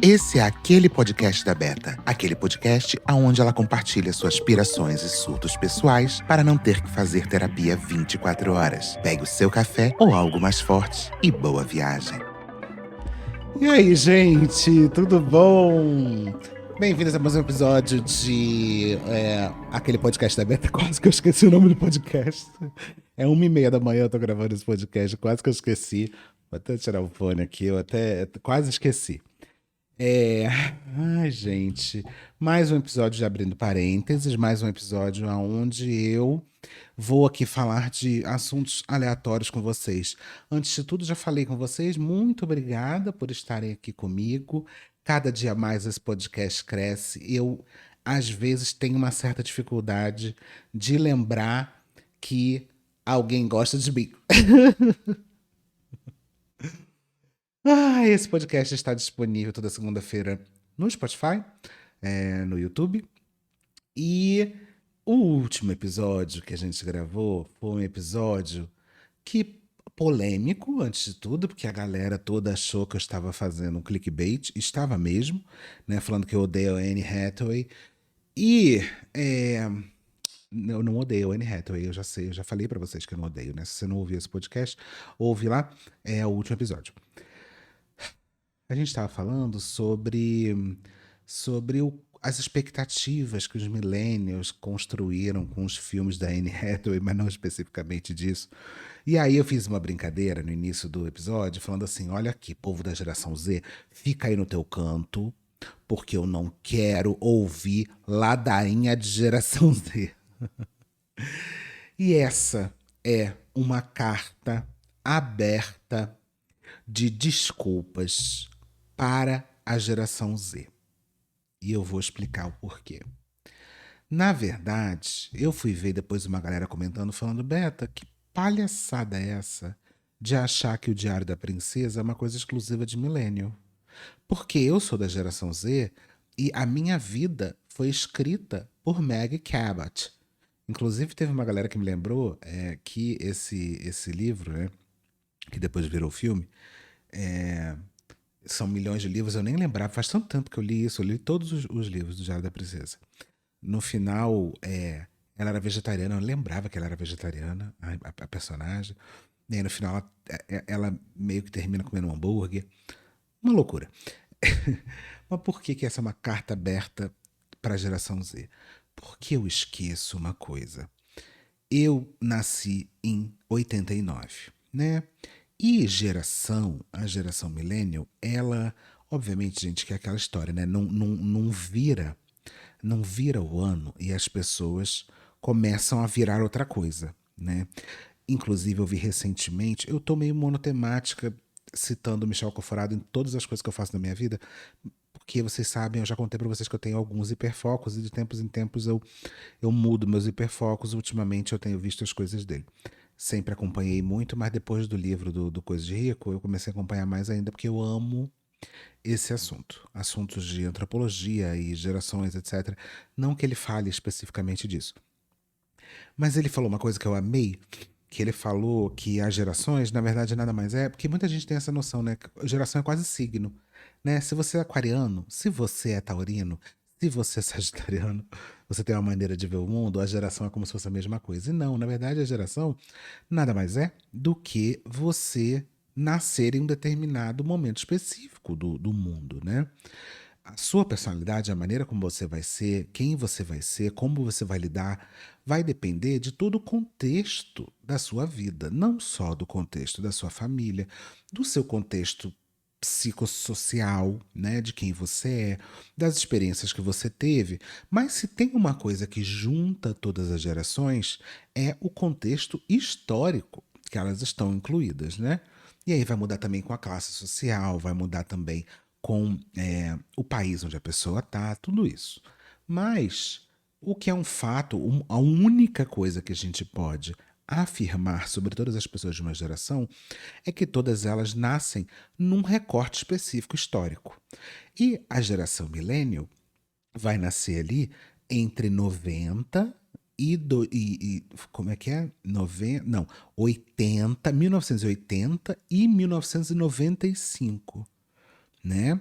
Esse é aquele podcast da Beta, aquele podcast onde ela compartilha suas pirações e surtos pessoais para não ter que fazer terapia 24 horas. Pegue o seu café ou algo mais forte e boa viagem. E aí, gente, tudo bom? Bem-vindos a mais um episódio de aquele podcast da Beta. Quase que eu esqueci o nome do podcast. É 1h30 da manhã, eu tô gravando esse podcast, quase que eu esqueci. Vou até tirar o fone aqui, eu até quase esqueci. Ai, gente, mais um episódio de Abrindo Parênteses, mais um episódio onde eu vou aqui falar de assuntos aleatórios com vocês. Antes de tudo, já falei com vocês, muito obrigada por estarem aqui comigo. Cada dia mais esse podcast cresce. Eu, às vezes, tenho uma certa dificuldade de lembrar que alguém gosta de mim. Esse podcast está disponível toda segunda-feira no Spotify, no YouTube. E o último episódio que a gente gravou foi um episódio que polêmico, antes de tudo, porque a galera toda achou que eu estava fazendo um clickbait, estava mesmo, né, falando que eu odeio a Anne Hathaway. E eu não odeio a Anne Hathaway, eu já sei, eu já falei pra vocês que eu não odeio, né? Se você não ouviu esse podcast, ouve lá, é o último episódio. A gente estava falando sobre as expectativas que os millennials construíram com os filmes da Anne Hathaway, mas não especificamente disso. E aí eu fiz uma brincadeira no início do episódio, falando assim, olha aqui, povo da geração Z, fica aí no teu canto, porque eu não quero ouvir ladainha de geração Z. E essa é uma carta aberta de desculpas para a geração Z. E eu vou explicar o porquê. Na verdade, eu fui ver depois uma galera comentando, falando, Beta, que palhaçada é essa de achar que o Diário da Princesa é uma coisa exclusiva de millennial? Porque eu sou da geração Z e a minha vida foi escrita por Meg Cabot. Inclusive, teve uma galera que me lembrou que esse livro, né, que depois virou filme, são milhões de livros, eu nem lembrava, faz tanto tempo que eu li isso, eu li todos os livros do Diário da Princesa. No final, ela era vegetariana, eu lembrava que ela era vegetariana, a personagem. E aí, no final, ela meio que termina comendo um hambúrguer. Uma loucura. Mas por que essa é uma carta aberta para a geração Z? Porque eu esqueço uma coisa. Eu nasci em 89, né? E a geração millennial, ela, obviamente, gente, que é aquela história, né? Não vira o ano e as pessoas começam a virar outra coisa, né? Inclusive, eu vi recentemente, eu tô meio monotemática, citando Michel Conforado em todas as coisas que eu faço na minha vida, porque vocês sabem, eu já contei pra vocês que eu tenho alguns hiperfocos e de tempos em tempos eu mudo meus hiperfocos. Ultimamente eu tenho visto as coisas dele. Sempre acompanhei muito, mas depois do livro do Coisa de Rico, eu comecei a acompanhar mais ainda, porque eu amo esse assunto. Assuntos de antropologia e gerações, etc. Não que ele fale especificamente disso. Mas ele falou uma coisa que eu amei, que ele falou que as gerações, na verdade, nada mais é, porque muita gente tem essa noção, né? Que geração é quase signo, né? Se você é aquariano, se você é taurino, se você é sagitariano, você tem uma maneira de ver o mundo, a geração é como se fosse a mesma coisa. E não, na verdade, a geração nada mais é do que você nascer em um determinado momento específico do mundo, né? A sua personalidade, a maneira como você vai ser, quem você vai ser, como você vai lidar, vai depender de todo o contexto da sua vida, não só do contexto da sua família, do seu contexto psicossocial, né, de quem você é, das experiências que você teve, mas se tem uma coisa que junta todas as gerações, é o contexto histórico que elas estão incluídas, né? E aí vai mudar também com a classe social, vai mudar também com o país onde a pessoa está, tudo isso. Mas o que é um fato, a única coisa que a gente pode afirmar sobre todas as pessoas de uma geração é que todas elas nascem num recorte específico histórico. E a geração millennial vai nascer ali entre 90 como é que é? 90, não, 80, 1980 e 1995, né?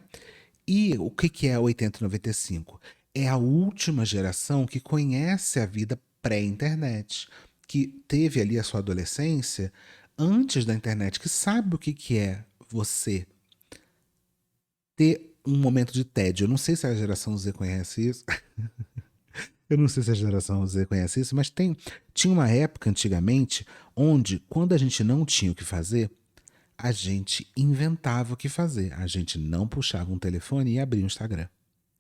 E o que que é 80 e 95? É a última geração que conhece a vida pré-internet, que teve ali a sua adolescência antes da internet, que sabe o que que é você ter um momento de tédio. Eu não sei se a geração Z conhece isso. Eu não sei se a geração Z conhece isso, mas tinha uma época antigamente onde, quando a gente não tinha o que fazer, a gente inventava o que fazer. A gente não puxava um telefone e abria o Instagram.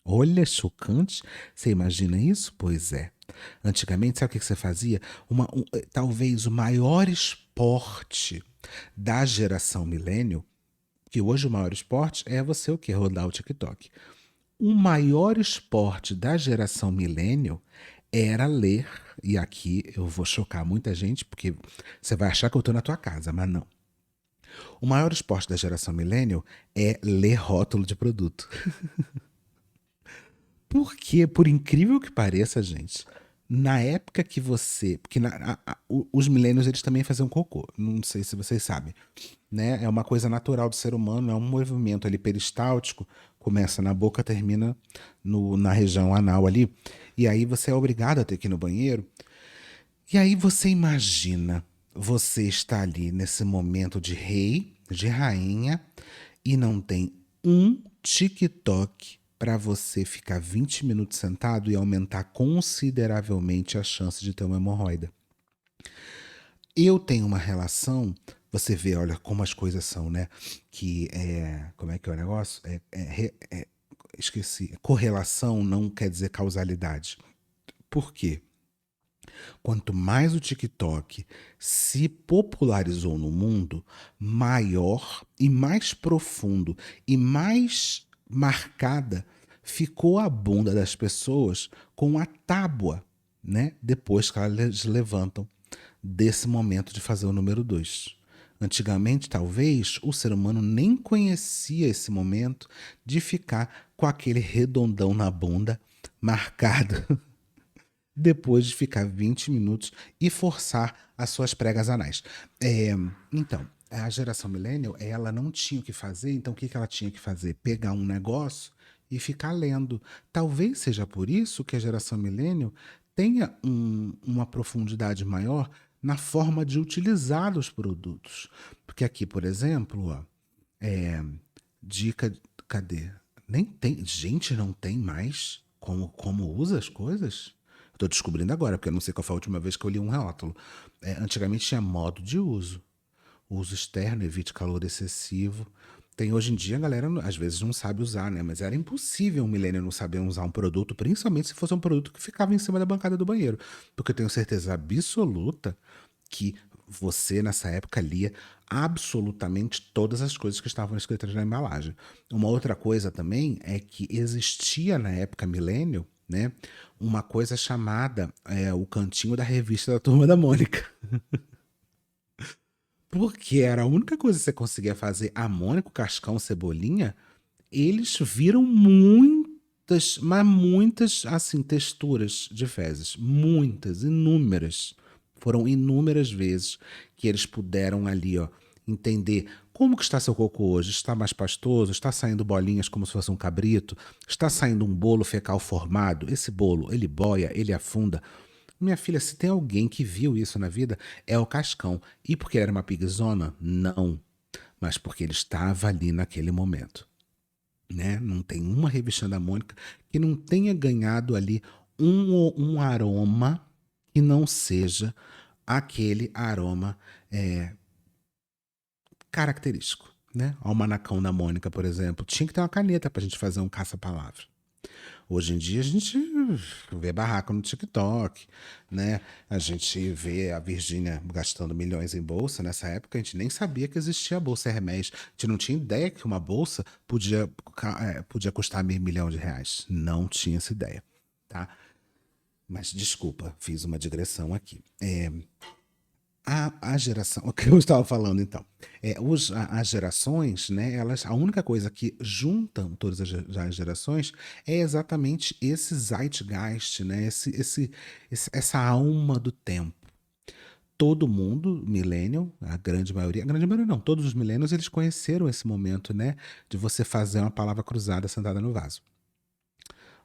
Olha, chocante. Você imagina isso? Pois é. Antigamente, sabe o que você fazia? Talvez o maior esporte da geração milênio, que hoje o maior esporte é você o quê? Rodar o TikTok. O maior esporte da geração milênio era ler, e aqui eu vou chocar muita gente, porque você vai achar que eu estou na tua casa, mas não. O maior esporte da geração milênio é ler rótulo de produto. Porque, por incrível que pareça, gente, na época que você. Porque os milênios eles também faziam cocô. Não sei se vocês sabem. Né? É uma coisa natural do ser humano, é um movimento ali peristáltico, começa na boca, termina na região anal ali. E aí você é obrigado a ter que ir no banheiro. E aí você imagina, você está ali nesse momento de rei, de rainha, e não tem um TikTok para você ficar 20 minutos sentado e aumentar consideravelmente a chance de ter uma hemorroida. Eu tenho uma relação, você vê, olha como as coisas são, né? Que é. Como é que é o negócio? Esqueci. Correlação não quer dizer causalidade. Por quê? Quanto mais o TikTok se popularizou no mundo, maior e mais profundo e mais marcada ficou a bunda das pessoas com a tábua, né? Depois que elas levantam desse momento de fazer o número 2. Antigamente, talvez, o ser humano nem conhecia esse momento de ficar com aquele redondão na bunda marcado depois de ficar 20 minutos e forçar as suas pregas anais. Então, a geração millennial, ela não tinha o que fazer, então o que ela tinha que fazer? Pegar um negócio e ficar lendo. Talvez seja por isso que a geração millennial tenha uma profundidade maior na forma de utilizar os produtos. Porque aqui, por exemplo, ó, dica, cadê? Nem tem, gente, não tem mais como usa as coisas? Estou descobrindo agora, porque eu não sei qual foi a última vez que eu li um rótulo. Antigamente tinha modo de uso. Uso externo, evite calor excessivo. Tem hoje em dia, a galera às vezes não sabe usar, né? Mas era impossível um milênio não saber usar um produto, principalmente se fosse um produto que ficava em cima da bancada do banheiro. Porque eu tenho certeza absoluta que você, nessa época, lia absolutamente todas as coisas que estavam escritas na embalagem. Uma outra coisa também é que existia na época milênio, né, uma coisa chamada o cantinho da revista da Turma da Mônica. Porque era a única coisa que você conseguia fazer. A Mônica, o Cascão, Cebolinha, eles viram muitas, mas muitas, assim, texturas de fezes. Muitas, inúmeras. Foram inúmeras vezes que eles puderam ali, ó, entender como que está seu cocô hoje. Está mais pastoso? Está saindo bolinhas como se fosse um cabrito? Está saindo um bolo fecal formado? Esse bolo, ele boia, ele afunda. Minha filha, se tem alguém que viu isso na vida, é o Cascão. E porque ele era uma pigzona? Não. Mas porque ele estava ali naquele momento. Né? Não tem uma revistinha da Mônica que não tenha ganhado ali um aroma que não seja aquele aroma característico. Né? O Almanacão da Mônica, por exemplo, tinha que ter uma caneta para a gente fazer um caça-palavra. Hoje em dia a gente vê barraco no TikTok, né? A gente vê a Virgínia gastando milhões em bolsa. Nessa época a gente nem sabia que existia a Bolsa Hermès. A gente não tinha ideia que uma bolsa podia custar R$1.000 milhões. Não tinha essa ideia, tá? Mas desculpa, fiz uma digressão aqui. A geração, o que eu estava falando então, as gerações, né, a única coisa que juntam todas as gerações é exatamente esse zeitgeist, né, essa alma do tempo. todo mundo, millennial, a grande maioria não, todos os millennials, eles conheceram esse momento, né, de você fazer uma palavra cruzada sentada no vaso.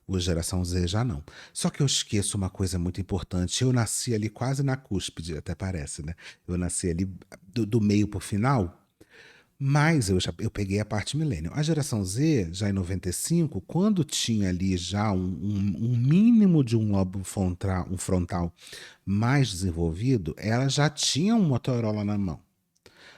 O geração Z já não. Só que eu esqueço uma coisa muito importante. Eu nasci ali quase na cúspide, até parece, né? Eu nasci ali do meio pro final, mas eu peguei a parte millennial. A geração Z, já em 95, quando tinha ali já um mínimo de um lobo frontal, um frontal mais desenvolvido, ela já tinha um Motorola na mão.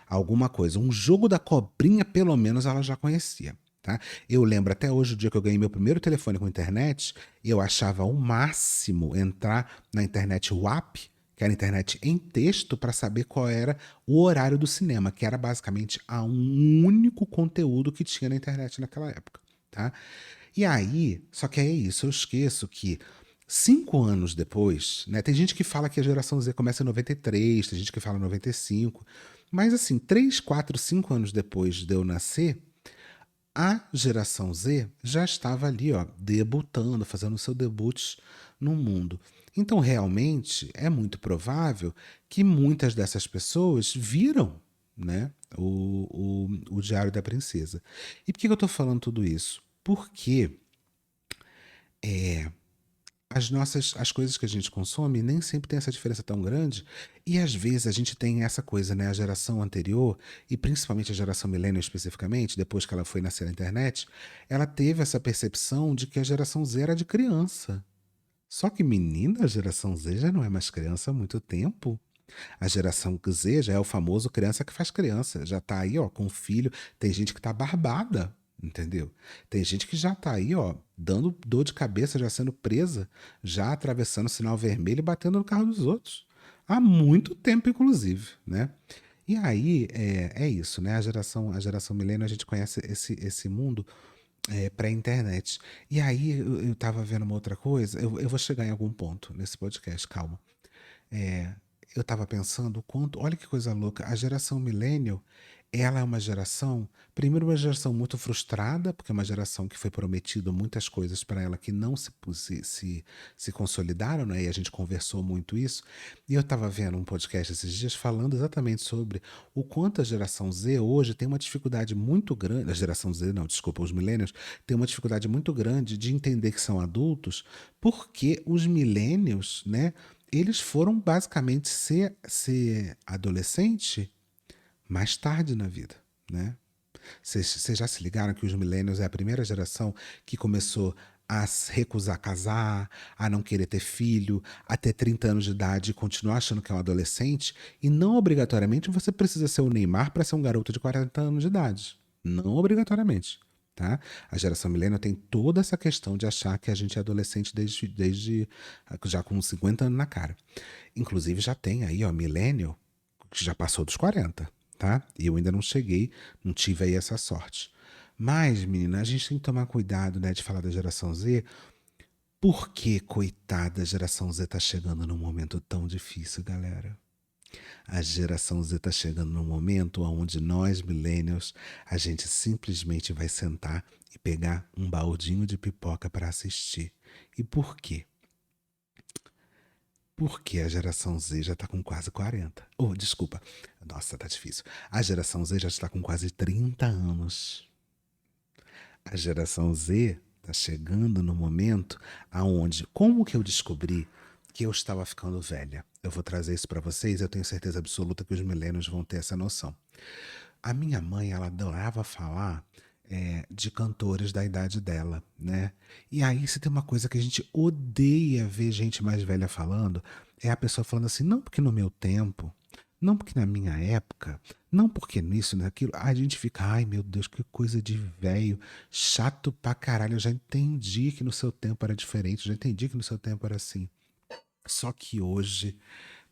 Alguma coisa. Um jogo da cobrinha, pelo menos, ela já conhecia. Tá? Eu lembro até hoje, o dia que eu ganhei meu primeiro telefone com internet, eu achava o máximo entrar na internet WAP, que era internet em texto, para saber qual era o horário do cinema, que era basicamente um único conteúdo que tinha na internet naquela época. Tá? E aí, só que é isso, eu esqueço que 5 anos depois, né? Tem gente que fala que a geração Z começa em 93, tem gente que fala 95, mas assim, 3, 4, 5 anos depois de eu nascer, a geração Z já estava ali, ó, debutando, fazendo o seu debut no mundo. Então, realmente, é muito provável que muitas dessas pessoas viram, né, o Diário da Princesa. E por que eu estou falando tudo isso? Porque as coisas que a gente consome nem sempre tem essa diferença tão grande, e às vezes a gente tem essa coisa, né? A geração anterior, e principalmente a geração millennial especificamente, depois que ela foi nascer na internet, ela teve essa percepção de que a geração Z era de criança. Só que, menina, a geração Z já não é mais criança há muito tempo. A geração Z já é o famoso criança que faz criança. Já tá aí, ó, com filho. Tem gente que tá barbada, entendeu? Tem gente que já tá aí, ó, dando dor de cabeça, já sendo presa, já atravessando o sinal vermelho e batendo no carro dos outros. Há muito tempo, inclusive, né? E aí, é isso, né? A geração milênio, a gente conhece esse mundo pré-internet. E aí, eu tava vendo uma outra coisa, eu vou chegar em algum ponto nesse podcast, calma. É, eu estava pensando o quanto, olha que coisa louca, a geração millennial, ela é uma geração, primeiro uma geração muito frustrada, porque é uma geração que foi prometido muitas coisas para ela que não se consolidaram, né? E a gente conversou muito isso. E eu estava vendo um podcast esses dias falando exatamente sobre o quanto a geração Z hoje tem uma dificuldade muito grande, a geração Z não, desculpa, os millennials, tem uma dificuldade muito grande de entender que são adultos, porque os millennials, né? Eles foram basicamente ser adolescente mais tarde na vida, né? Vocês já se ligaram que os millennials é a primeira geração que começou a se recusar a casar, a não querer ter filho, a ter 30 anos de idade e continuar achando que é um adolescente, e não obrigatoriamente você precisa ser o Neymar para ser um garoto de 40 anos de idade. Não obrigatoriamente. Tá? A geração millennial tem toda essa questão de achar que a gente é adolescente desde já com 50 anos na cara. Inclusive já tem aí, ó, millennial que já passou dos 40, tá? E eu ainda não cheguei, não tive aí essa sorte. Mas, menina, a gente tem que tomar cuidado, né, de falar da geração Z, porque, coitada, a geração Z tá chegando num momento tão difícil, galera. A geração Z está chegando num momento onde nós, millennials, a gente simplesmente vai sentar e pegar um baldinho de pipoca para assistir. E por quê? Porque a geração Z já está com quase 40. Oh, desculpa. Nossa, tá difícil. A geração Z já está com quase 30 anos. A geração Z está chegando no momento aonde, como que eu descobri que eu estava ficando velha? Eu vou trazer isso para vocês, eu tenho certeza absoluta que os milênios vão ter essa noção. A minha mãe, ela adorava falar de cantores da idade dela, né? E aí, se tem uma coisa que a gente odeia ver gente mais velha falando, é a pessoa falando assim, não porque no meu tempo, não porque na minha época, não porque nisso, naquilo. A gente fica, ai meu Deus, que coisa de velho, chato pra caralho. Eu já entendi que no seu tempo era diferente, já entendi que no seu tempo era assim. Só que hoje,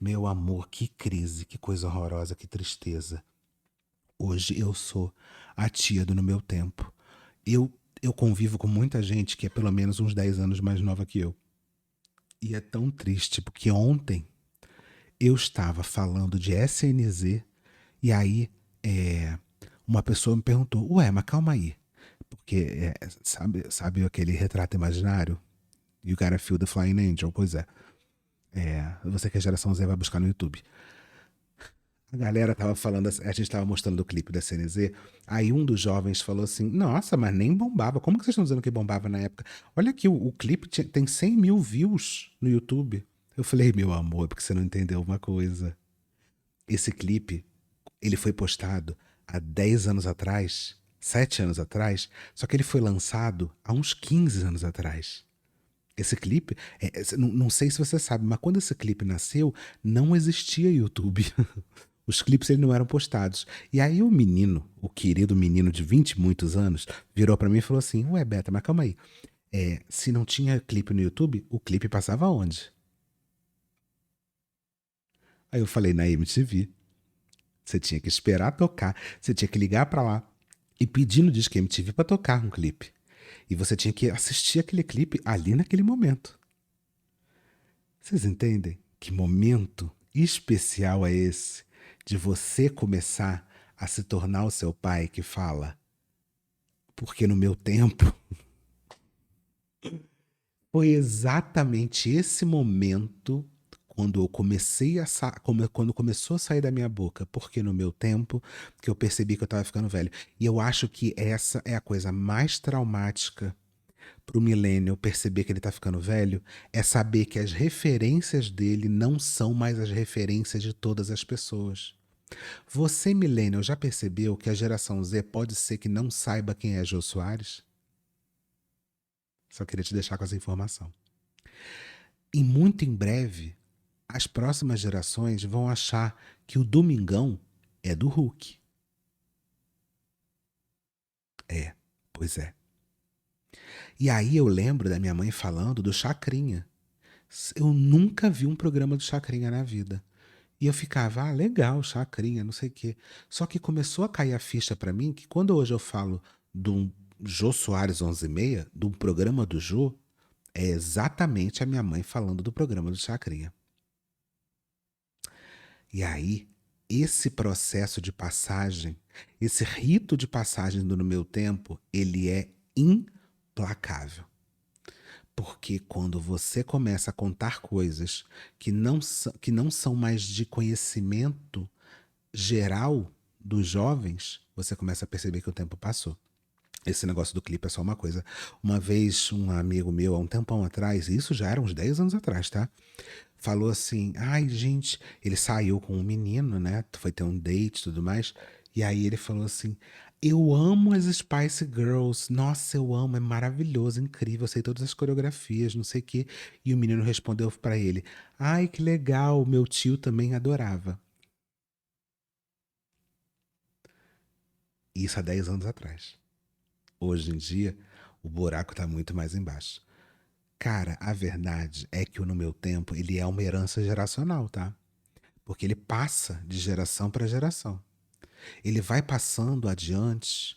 meu amor, que crise, que coisa horrorosa, que tristeza. Hoje eu sou a tia do No Meu Tempo. Eu convivo com muita gente que é pelo menos uns 10 anos mais nova que eu. E é tão triste, porque ontem eu estava falando de SNZ e aí uma pessoa me perguntou, ué, mas calma aí. Porque, sabe aquele retrato imaginário? You gotta feel the flying angel? Pois é. Você que é geração Z vai buscar no YouTube. A galera tava falando, a gente tava mostrando o clipe da CNZ, aí um dos jovens falou assim, nossa, mas nem bombava, como que vocês estão dizendo que bombava na época? Olha aqui, o clipe tem 100 mil views no YouTube. Eu falei, meu amor, é porque você não entendeu uma coisa. Esse clipe, ele foi postado há 10 anos atrás, 7 anos atrás, só que ele foi lançado há uns 15 anos atrás. Esse clipe, não sei se você sabe, mas quando esse clipe nasceu, não existia YouTube. Os clipes eles não eram postados. E aí o menino, o querido menino de 20 e muitos anos, virou pra mim e falou assim: Ué, Beta, mas calma aí. Se não tinha clipe no YouTube, o clipe passava onde? Aí eu falei: Na MTV. Você tinha que esperar tocar, você tinha que ligar pra lá e pedir no Disque MTV pra tocar um clipe. E você tinha que assistir aquele clipe ali naquele momento. Vocês entendem que momento especial é esse de você começar a se tornar o seu pai que fala? Porque no meu tempo foi exatamente esse momento quando eu comecei a quando começou a sair da minha boca, porque no meu tempo que eu percebi que eu estava ficando velho. E eu acho que essa é a coisa mais traumática pro millennial perceber que ele tá ficando velho, é saber que as referências dele não são mais as referências de todas as pessoas. Você, millennial, já percebeu que a geração Z pode ser que não saiba quem é Jô Soares? Só queria te deixar com essa informação. E muito em breve, as próximas gerações vão achar que o Domingão é do Hulk. É, pois é. E aí eu lembro da minha mãe falando do Chacrinha. Eu nunca vi um programa do Chacrinha na vida. E eu ficava, legal, Chacrinha, não sei o quê. Só que começou a cair a ficha pra mim que quando hoje eu falo de um Jô Soares 11:30, de um programa do Jô, é exatamente a minha mãe falando do programa do Chacrinha. E aí, esse processo de passagem, esse rito de passagem do No Meu Tempo, ele é implacável. Porque quando você começa a contar coisas que não são mais de conhecimento geral dos jovens, você começa a perceber que o tempo passou. Esse negócio do clipe é só uma coisa. Uma vez, um amigo meu, há um tempão atrás, e isso já era uns 10 anos atrás, tá? Falou assim: ai, gente, ele saiu com um menino, né? Foi ter um date e tudo mais. E aí ele falou assim: eu amo as Spice Girls. Nossa, eu amo, é maravilhoso, incrível, eu sei todas as coreografias, não sei o quê. E o menino respondeu pra ele: ai, que legal, meu tio também adorava. Isso há 10 anos atrás. Hoje em dia, o buraco tá muito mais embaixo. Cara, a verdade é que o No Meu Tempo, ele é uma herança geracional, tá? Porque ele passa de geração para geração. Ele vai passando adiante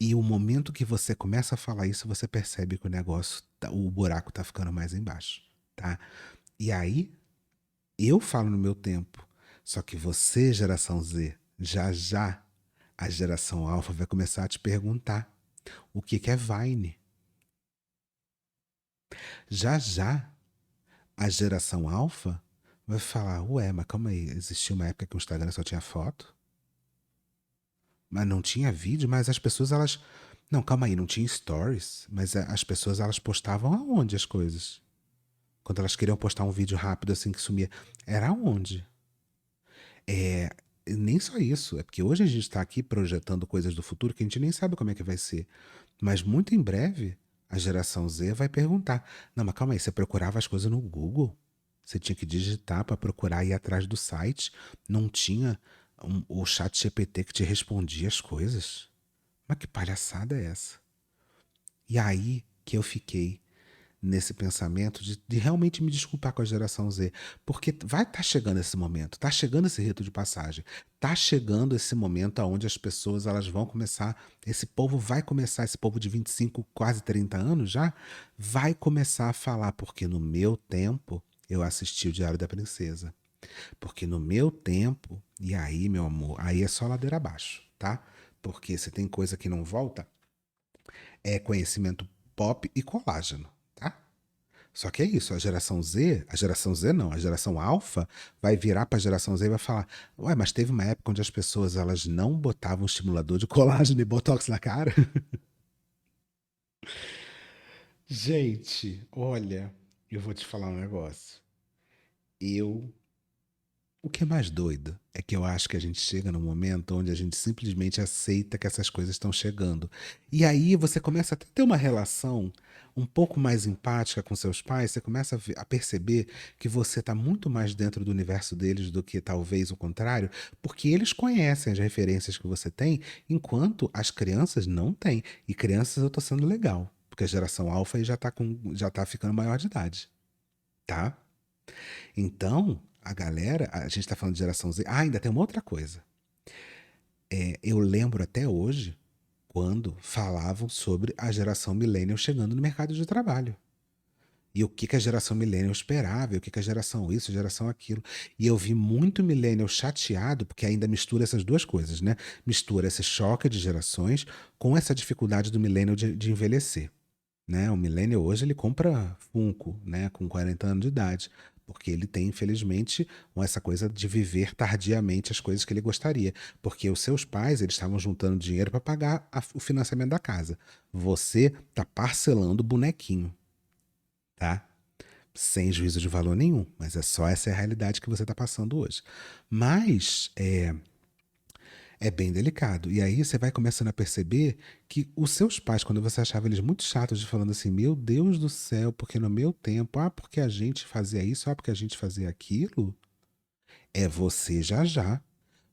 e o momento que você começa a falar isso, você percebe que o negócio, o buraco tá ficando mais embaixo, tá? E aí, eu falo no meu tempo, só que você, geração Z, já já, a geração alfa vai começar a te perguntar o que que é Vine. Já já, a geração alfa vai falar, ué, mas calma aí, existia uma época que o Instagram só tinha foto? Mas não tinha vídeo, mas as pessoas elas. Não, calma aí, não tinha stories, mas as pessoas elas postavam aonde as coisas? Quando elas queriam postar um vídeo rápido assim que sumia, era aonde? É, nem só isso, é porque hoje a gente está aqui projetando coisas do futuro que a gente nem sabe como é que vai ser. Mas muito em breve, a geração Z vai perguntar: não, mas calma aí, você procurava as coisas no Google? Você tinha que digitar para procurar e ir atrás do site? Não tinha o chat GPT que te respondia as coisas? Mas que palhaçada é essa? E aí que eu fiquei nesse pensamento de realmente me desculpar com a geração Z, porque vai estar chegando esse momento, tá chegando esse rito de passagem, tá chegando esse momento onde as pessoas elas vão começar, esse povo vai começar, esse povo de 25, quase 30 anos já, vai começar a falar, porque no meu tempo eu assisti o Diário da Princesa, porque no meu tempo, e aí meu amor, aí é só ladeira abaixo, tá? Porque se tem coisa que não volta, é conhecimento pop e colágeno, tá? Só que é isso, a geração Z não, a geração alfa vai virar para a geração Z e vai falar: ué, mas teve uma época onde as pessoas elas não botavam estimulador de colágeno e botox na cara? Gente, olha, eu vou te falar um negócio. Eu O que é mais doido é que eu acho que a gente chega num momento onde a gente simplesmente aceita que essas coisas estão chegando. E aí você começa a ter uma relação um pouco mais empática com seus pais, você começa a perceber que você está muito mais dentro do universo deles do que talvez o contrário, porque eles conhecem as referências que você tem, enquanto as crianças não têm. E crianças eu tô sendo legal, porque a geração alfa aí já tá ficando maior de idade, tá? Então, a gente tá falando de geração Z. Ah, ainda tem uma outra coisa. Eu lembro até hoje quando falavam sobre a geração millennial chegando no mercado de trabalho. E o que que a geração millennial esperava, e o que que a geração isso, a geração aquilo. E eu vi muito millennial chateado, porque ainda mistura essas duas coisas, né? Mistura esse choque de gerações com essa dificuldade do millennial de envelhecer, né? O millennial hoje ele compra Funko, né, com 40 anos de idade, porque ele tem, infelizmente, essa coisa de viver tardiamente as coisas que ele gostaria, porque os seus pais, eles estavam juntando dinheiro para pagar o financiamento da casa. Você tá parcelando o bonequinho, tá? Sem juízo de valor nenhum, mas é só essa é a realidade que você tá passando hoje. Mas é bem delicado. E aí você vai começando a perceber que os seus pais, quando você achava eles muito chatos de falando assim, meu Deus do céu, porque no meu tempo, porque a gente fazia isso, porque a gente fazia aquilo, é você já já.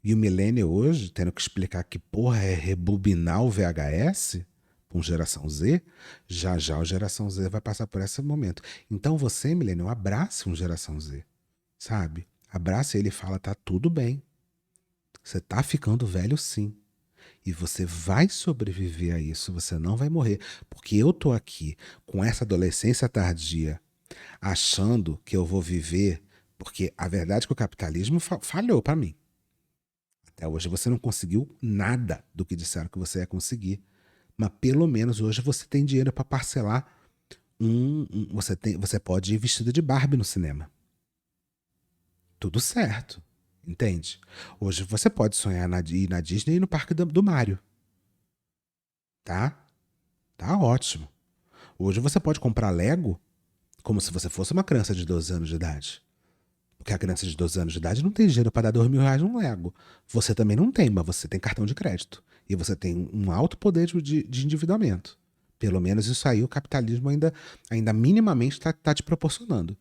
E o millennial hoje, tendo que explicar que porra é rebobinar o VHS com geração Z, já já o geração Z vai passar por esse momento. Então você, millennial, abrace um geração Z, sabe? Abrace ele e fala, tá tudo bem. Você tá ficando velho sim. E você vai sobreviver a isso, você não vai morrer. Porque eu tô aqui com essa adolescência tardia, achando que eu vou viver. Porque a verdade é que o capitalismo falhou para mim. Até hoje você não conseguiu nada do que disseram que você ia conseguir. Mas pelo menos hoje você tem dinheiro para parcelar você pode ir vestido de Barbie no cinema. Tudo certo. Entende? Hoje você pode sonhar ir na Disney e no parque do Mario. Tá? Tá ótimo. Hoje você pode comprar Lego como se você fosse uma criança de 12 anos de idade. Porque a criança de 12 anos de idade não tem dinheiro para dar R$ 2.000 num Lego. Você também não tem, mas você tem cartão de crédito. E você tem um alto poder de endividamento. Pelo menos isso aí o capitalismo ainda minimamente está te proporcionando.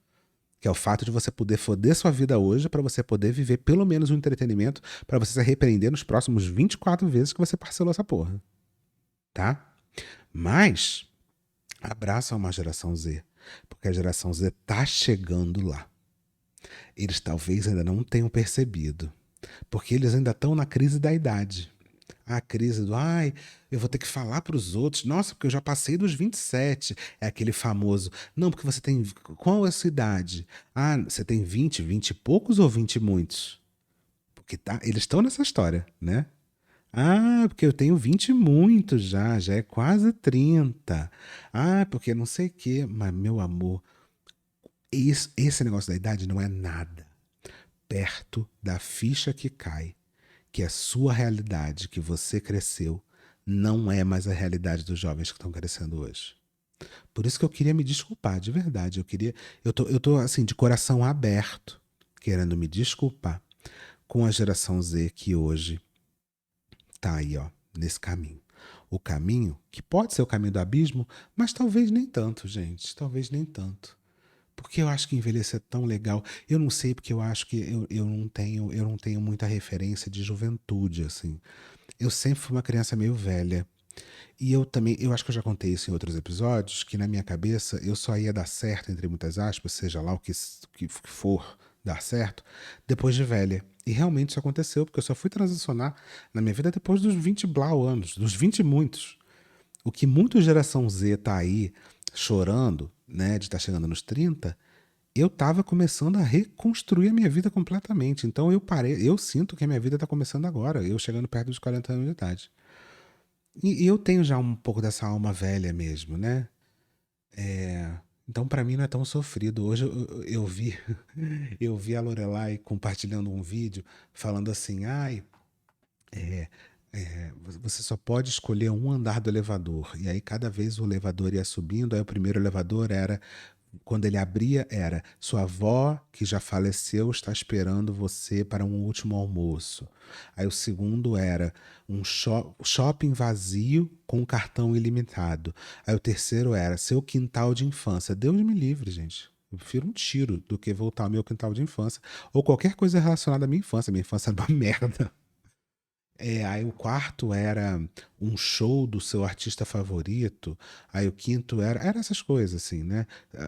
Que é o fato de você poder foder sua vida hoje para você poder viver pelo menos um entretenimento para você se arrepender nos próximos 24 vezes que você parcelou essa porra. Tá? Mas abraça uma geração Z, porque a geração Z tá chegando lá. Eles talvez ainda não tenham percebido, porque eles ainda estão na crise da idade. A crise do, eu vou ter que falar para os outros. Nossa, porque eu já passei dos 27. É aquele famoso, não, porque você tem, qual é a sua idade? Ah, você tem 20, 20 e poucos ou 20 e muitos? Porque eles estão nessa história, né? Ah, porque eu tenho 20 e muitos já é quase 30. Ah, porque não sei o quê. Mas, meu amor, esse negócio da idade não é nada perto da ficha que cai, que a sua realidade, que você cresceu, não é mais a realidade dos jovens que estão crescendo hoje. Por isso que eu queria me desculpar, de verdade. Eu tô assim, de coração aberto, querendo me desculpar com a geração Z que hoje tá aí, ó, nesse caminho. O caminho que pode ser o caminho do abismo, mas talvez nem tanto, gente. Talvez nem tanto. Porque eu acho que envelhecer é tão legal. Eu não sei, porque eu acho que eu não tenho muita referência de juventude, assim. Eu sempre fui uma criança meio velha. E eu acho que eu já contei isso em outros episódios, que na minha cabeça eu só ia dar certo, entre muitas aspas, seja lá o que for dar certo, depois de velha. E realmente isso aconteceu, porque eu só fui transicionar na minha vida depois dos 20 blau anos, dos 20 e muitos. O que muito geração Z tá aí chorando, né, de estar chegando nos 30, eu tava começando a reconstruir a minha vida completamente. Então eu sinto que a minha vida tá começando agora, eu chegando perto dos 40 anos de idade. E eu tenho já um pouco dessa alma velha mesmo, né? Então, pra mim, não é tão sofrido. Hoje eu vi, eu vi a Lorelai compartilhando um vídeo falando assim: ai, é, você só pode escolher um andar do elevador. E aí, cada vez o elevador ia subindo, aí o primeiro elevador era. Quando ele abria, era sua avó, que já faleceu, está esperando você para um último almoço. Aí o segundo era um shopping vazio com cartão ilimitado. Aí o terceiro era seu quintal de infância. Deus me livre, gente. Eu prefiro um tiro do que voltar ao meu quintal de infância. Ou qualquer coisa relacionada à minha infância. Minha infância era uma merda. Aí o quarto era um show do seu artista favorito, aí o quinto era essas coisas assim, né?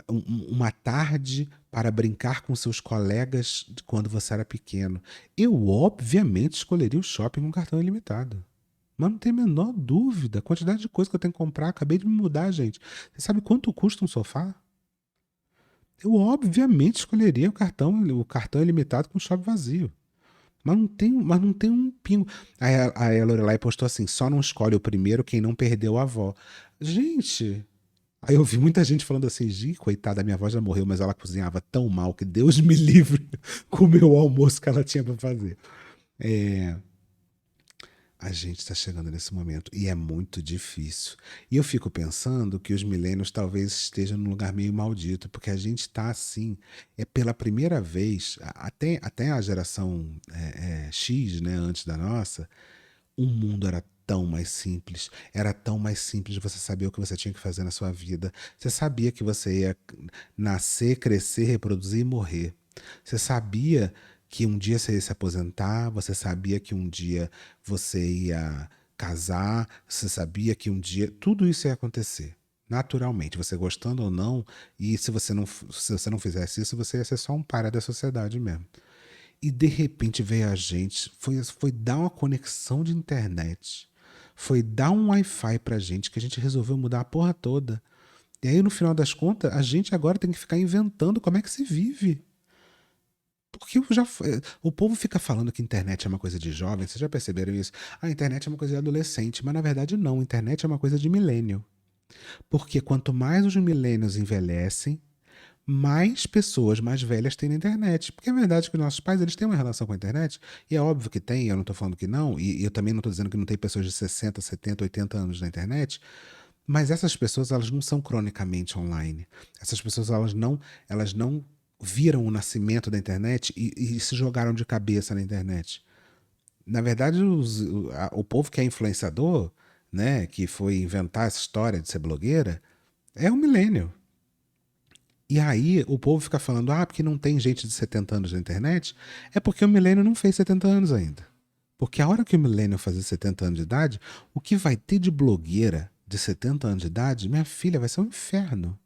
Uma tarde para brincar com seus colegas de quando você era pequeno. Eu, obviamente, escolheria o shopping com cartão ilimitado. Mas não tem a menor dúvida. A quantidade de coisa que eu tenho que comprar. Acabei de me mudar, gente. Você sabe quanto custa um sofá? Eu, obviamente, escolheria o cartão ilimitado com o shopping vazio. Mas não tem um pingo. Aí a Lorelai postou assim: só não escolhe o primeiro quem não perdeu a avó. Gente. Aí eu vi muita gente falando assim: Gi, coitada, minha avó já morreu, mas ela cozinhava tão mal que Deus me livre comer o almoço que ela tinha pra fazer. É, a gente está chegando nesse momento e é muito difícil. E eu fico pensando que os milênios talvez estejam num lugar meio maldito, porque a gente está assim, pela primeira vez, até a geração X, né, antes da nossa, o mundo era tão mais simples você saber o que você tinha que fazer na sua vida. Você sabia que você ia nascer, crescer, reproduzir e morrer. Você sabia que um dia você ia se aposentar, você sabia que um dia você ia casar, você sabia que um dia tudo isso ia acontecer. Naturalmente, você gostando ou não, e se você não fizesse isso, você ia ser só um para da sociedade mesmo. E de repente veio a gente, foi dar uma conexão de internet, foi dar um Wi-Fi pra gente, que a gente resolveu mudar a porra toda. E aí, no final das contas, a gente agora tem que ficar inventando como é que se vive. Porque o povo fica falando que internet é uma coisa de jovem, vocês já perceberam isso? A internet é uma coisa de adolescente, mas na verdade não, a internet é uma coisa de milênio. Porque quanto mais os milênios envelhecem, mais pessoas mais velhas têm na internet. Porque é verdade que nossos pais eles têm uma relação com a internet, e é óbvio que tem, eu não estou falando que não, e eu também não estou dizendo que não tem pessoas de 60, 70, 80 anos na internet, mas essas pessoas elas não são cronicamente online. Essas pessoas elas não viram o nascimento da internet e se jogaram de cabeça na internet. Na verdade, o povo que é influenciador, né, que foi inventar essa história de ser blogueira, é um milênio. E aí o povo fica falando, porque não tem gente de 70 anos na internet, é porque o milênio não fez 70 anos ainda. Porque a hora que o milênio fazer 70 anos de idade, o que vai ter de blogueira de 70 anos de idade, minha filha, vai ser um inferno.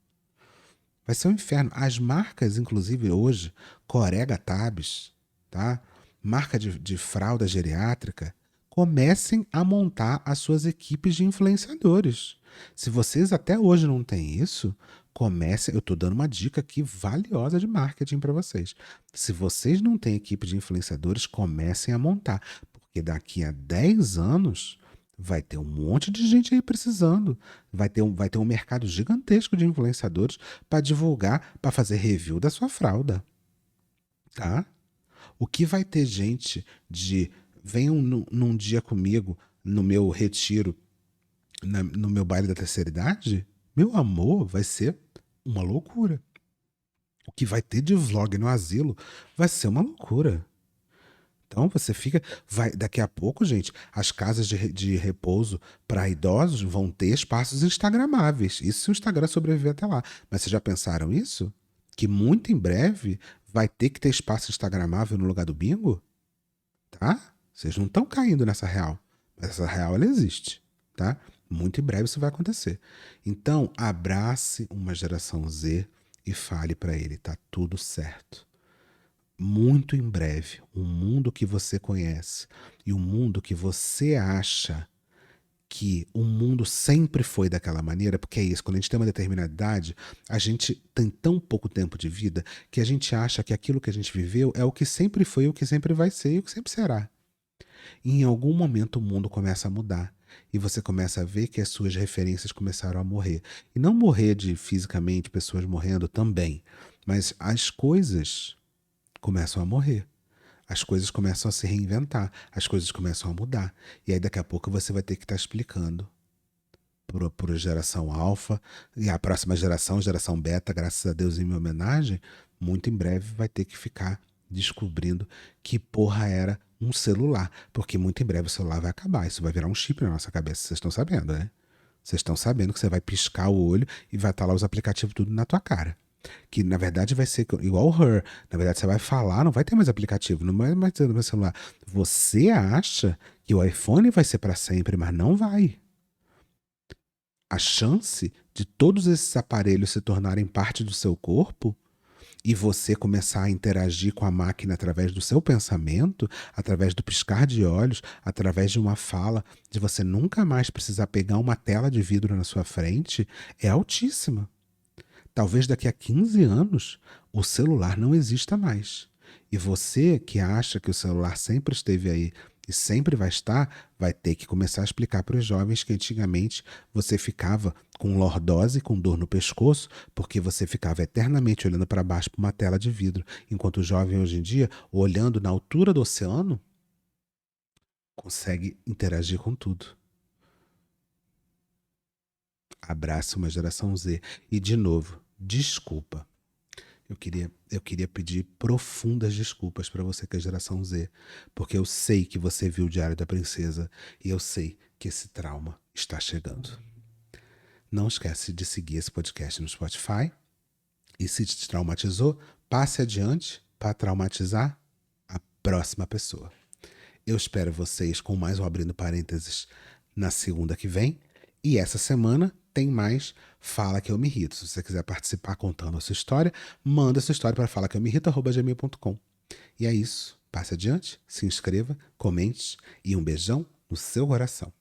Vai ser um inferno. As marcas, inclusive hoje, Corega Tabs, tá? Marca de fralda geriátrica, comecem a montar as suas equipes de influenciadores. Se vocês até hoje não têm isso, comecem. Eu estou dando uma dica aqui valiosa de marketing para vocês. Se vocês não têm equipe de influenciadores, comecem a montar. Porque daqui a 10 anos vai ter um monte de gente aí precisando. Vai ter um mercado gigantesco de influenciadores para divulgar, para fazer review da sua fralda, tá? O que vai ter gente de venham num dia comigo no meu retiro, no meu baile da terceira idade, meu amor, vai ser uma loucura. O que vai ter de vlog no asilo vai ser uma loucura. Então você fica. Daqui a pouco, gente, as casas de repouso para idosos vão ter espaços instagramáveis. Isso se o Instagram sobreviver até lá. Mas vocês já pensaram isso? Que muito em breve vai ter que ter espaço instagramável no lugar do bingo? Tá? Vocês não estão caindo nessa real. Mas essa real ela existe. Tá? Muito em breve isso vai acontecer. Então, abrace uma geração Z e fale para ele: tá tudo certo. Muito em breve, um mundo que você conhece e um mundo que você acha que o mundo sempre foi daquela maneira, porque é isso, quando a gente tem uma determinada idade, a gente tem tão pouco tempo de vida que a gente acha que aquilo que a gente viveu é o que sempre foi, o que sempre vai ser e o que sempre será. E em algum momento o mundo começa a mudar. E você começa a ver que as suas referências começaram a morrer. E não morrer de fisicamente, pessoas morrendo também, mas as coisas começam a morrer. As coisas começam a se reinventar, as coisas começam a mudar. E aí daqui a pouco você vai ter que estar explicando para a geração alfa e a próxima geração, geração beta, graças a Deus em minha homenagem, muito em breve vai ter que ficar descobrindo que porra era um celular, porque muito em breve o celular vai acabar, isso vai virar um chip na nossa cabeça, vocês estão sabendo, né? Vocês estão sabendo que você vai piscar o olho e vai estar lá os aplicativos tudo na tua cara. Que na verdade vai ser igual o Her. Na verdade você vai falar, não vai ter mais aplicativo, não vai mais ter no meu celular. Você acha que o iPhone vai ser para sempre, mas não vai. A chance de todos esses aparelhos se tornarem parte do seu corpo e você começar a interagir com a máquina através do seu pensamento, através do piscar de olhos, através de uma fala, de você nunca mais precisar pegar uma tela de vidro na sua frente, é altíssima. Talvez daqui a 15 anos o celular não exista mais. E você que acha que o celular sempre esteve aí e sempre vai estar, vai ter que começar a explicar para os jovens que antigamente você ficava com lordose, com dor no pescoço, porque você ficava eternamente olhando para baixo para uma tela de vidro, enquanto o jovem hoje em dia, olhando na altura do oceano, consegue interagir com tudo. Abraça uma geração Z. E de novo, desculpa. Eu queria pedir profundas desculpas para você que é geração Z, porque eu sei que você viu o Diário da Princesa e eu sei que esse trauma está chegando. Não esquece de seguir esse podcast no Spotify e se te traumatizou, passe adiante para traumatizar a próxima pessoa. Eu espero vocês com mais um Abrindo Parênteses na segunda que vem e essa semana tem mais Fala Que Eu Me Irrito. Se você quiser participar contando a sua história, manda sua história para falaqueumeirrito@gmail.com. E é isso. Passe adiante, se inscreva, comente e um beijão no seu coração.